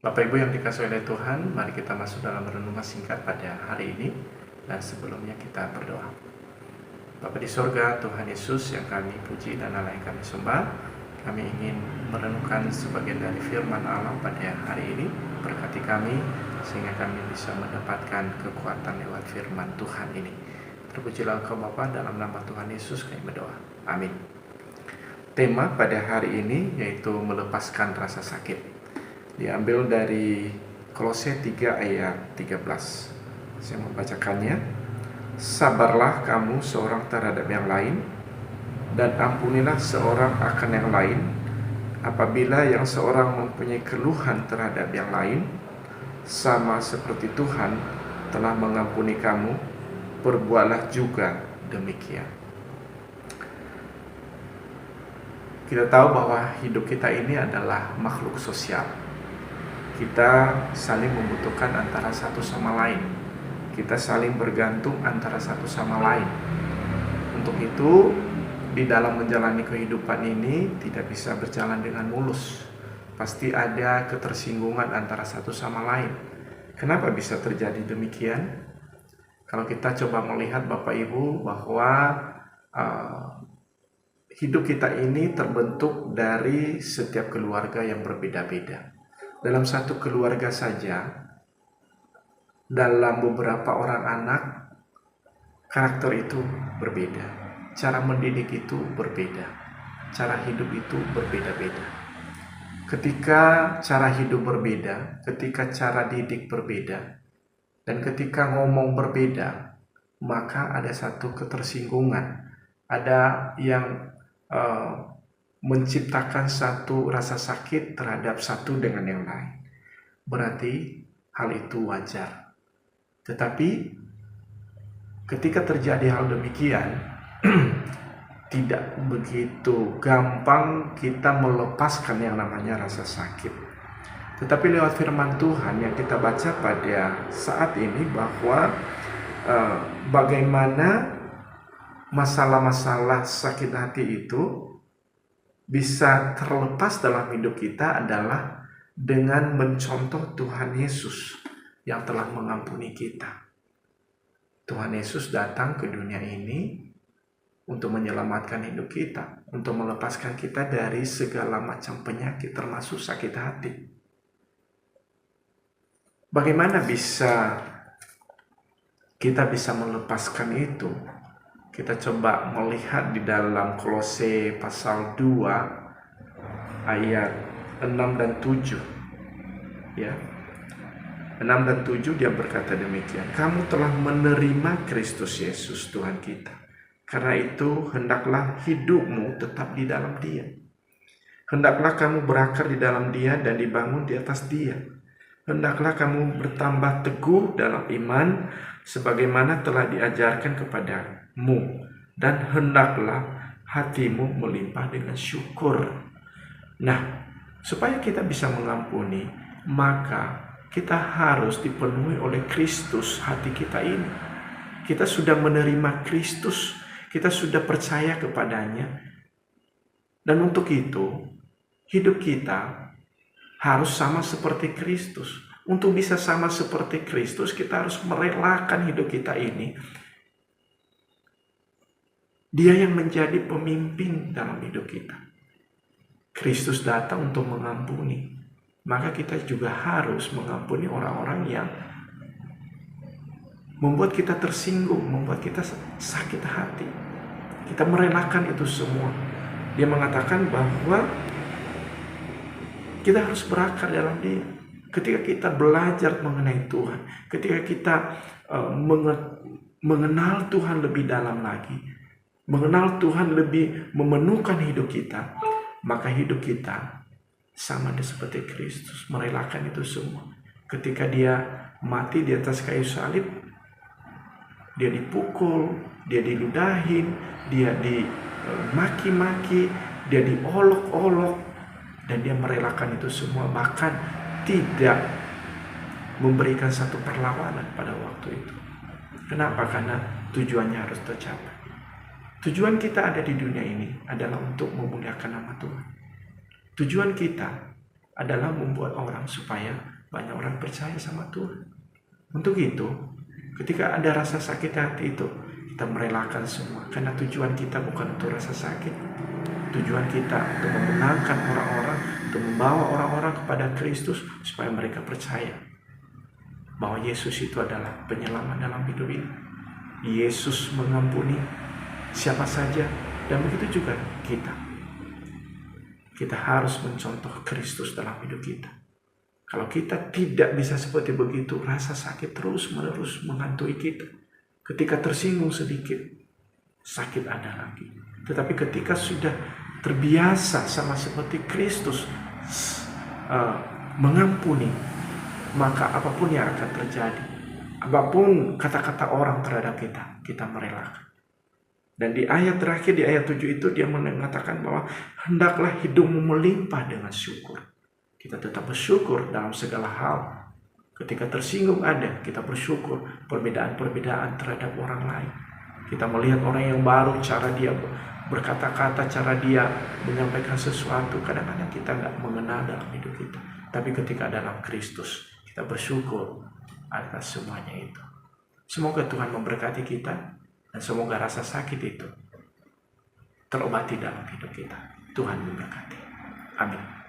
Bapak Ibu yang dikasihi oleh Tuhan, mari kita masuk dalam renungan singkat pada hari ini. Dan sebelumnya kita berdoa. Bapa di sorga, Tuhan Yesus yang kami puji dan Allah yang kami sembah, kami ingin merenungkan sebagian dari firman Allah pada hari ini. Berkati kami sehingga kami bisa mendapatkan kekuatan lewat firman Tuhan ini. Terpujilah Engkau Bapa, dalam nama Tuhan Yesus kami berdoa. Amin. Tema pada hari ini yaitu melepaskan rasa sakit. Diambil dari Kolose 3 ayat 13. Saya membacakannya. Sabarlah kamu seorang terhadap yang lain, dan ampunilah seorang akan yang lain. Apabila yang seorang mempunyai keluhan terhadap yang lain, sama seperti Tuhan telah mengampuni kamu, perbuatlah juga demikian. Kita tahu bahwa hidup kita ini adalah makhluk sosial. Kita saling membutuhkan antara satu sama lain. Kita saling bergantung antara satu sama lain. Untuk itu, di dalam menjalani kehidupan ini tidak bisa berjalan dengan mulus. Pasti ada ketersinggungan antara satu sama lain. Kenapa bisa terjadi demikian? Kalau kita coba melihat Bapak Ibu bahwa hidup kita ini terbentuk dari setiap keluarga yang berbeda-beda. Dalam satu keluarga saja, dalam beberapa orang anak, karakter itu berbeda. Cara mendidik itu berbeda. Cara hidup itu berbeda-beda. Ketika cara hidup berbeda, ketika cara didik berbeda, dan ketika ngomong berbeda, maka ada satu ketersinggungan. Ada yang menciptakan satu rasa sakit terhadap satu dengan yang lain. Berarti hal itu wajar. Tetapi ketika terjadi hal demikian, tidak begitu gampang kita melepaskan yang namanya rasa sakit. Tetapi lewat firman Tuhan yang kita baca pada saat ini bahwa bagaimana masalah-masalah sakit hati itu bisa terlepas dalam hidup kita adalah dengan mencontoh Tuhan Yesus yang telah mengampuni kita. Tuhan Yesus datang ke dunia ini untuk menyelamatkan hidup kita, untuk melepaskan kita dari segala macam penyakit termasuk sakit hati. Bagaimana kita bisa melepaskan itu? Kita coba melihat di dalam Kolose pasal 2 ayat 6 dan 7. Ya. 6 dan 7 dia berkata demikian. Kamu telah menerima Kristus Yesus Tuhan kita. Karena itu hendaklah hidupmu tetap di dalam Dia. Hendaklah kamu berakar di dalam Dia dan dibangun di atas Dia. Hendaklah kamu bertambah teguh dalam iman sebagaimana telah diajarkan kepadamu, dan hendaklah hatimu melimpah dengan syukur. Nah, supaya kita bisa mengampuni, maka kita harus dipenuhi oleh Kristus hati kita ini. Kita sudah menerima Kristus, kita sudah percaya kepadanya. Dan untuk itu, hidup kita harus sama seperti Kristus. Untuk bisa sama seperti Kristus, kita harus merelakan hidup kita ini. Dia yang menjadi pemimpin dalam hidup kita. Kristus datang untuk mengampuni. Maka kita juga harus mengampuni orang-orang yang membuat kita tersinggung, membuat kita sakit hati. Kita merelakan itu semua. Dia mengatakan bahwa kita harus berakar dalam Dia. Ketika kita belajar mengenai Tuhan, ketika kita mengenal Tuhan lebih dalam lagi, mengenal Tuhan lebih memenuhkan hidup kita, maka hidup kita sama seperti Kristus, merelakan itu semua. Ketika Dia mati di atas kayu salib, Dia dipukul, Dia diludahin, Dia dimaki-maki, Dia diolok-olok, dan Dia merelakan itu semua, bahkan tidak memberikan satu perlawanan pada waktu itu. Kenapa? Karena tujuannya harus tercapai. Tujuan kita ada di dunia ini adalah untuk memuliakan nama Tuhan. Tujuan kita adalah membuat orang supaya banyak orang percaya sama Tuhan. Untuk itu, ketika ada rasa sakit hati itu, kita merelakan semua. Karena tujuan kita bukan untuk rasa sakit. Tujuan kita untuk memenangkan orang-orang, untuk membawa orang-orang kepada Kristus supaya mereka percaya bahwa Yesus itu adalah penyelamat dalam hidup ini. Yesus mengampuni siapa saja, dan begitu juga kita. Kita harus mencontoh Kristus dalam hidup kita. Kalau kita tidak bisa seperti begitu, rasa sakit terus-menerus menghantui kita. Ketika tersinggung sedikit, sakit ada lagi. Tetapi ketika sudah terbiasa sama seperti Kristus mengampuni, maka apapun yang akan terjadi, apapun kata-kata orang terhadap kita, kita merelakan. Dan di ayat terakhir, di ayat 7 itu dia mengatakan bahwa hendaklah hidupmu melimpah dengan syukur. Kita tetap bersyukur dalam segala hal. Ketika tersinggung ada, kita bersyukur perbedaan-perbedaan terhadap orang lain. Kita melihat orang yang baru, cara dia berkata-kata, cara dia menyampaikan sesuatu, kadang-kadang kita nggak mengenal dalam hidup kita. Tapi ketika dalam Kristus, kita bersyukur atas semuanya itu. Semoga Tuhan memberkati kita, dan semoga rasa sakit itu terobati dalam hidup kita. Tuhan memberkati. Amin.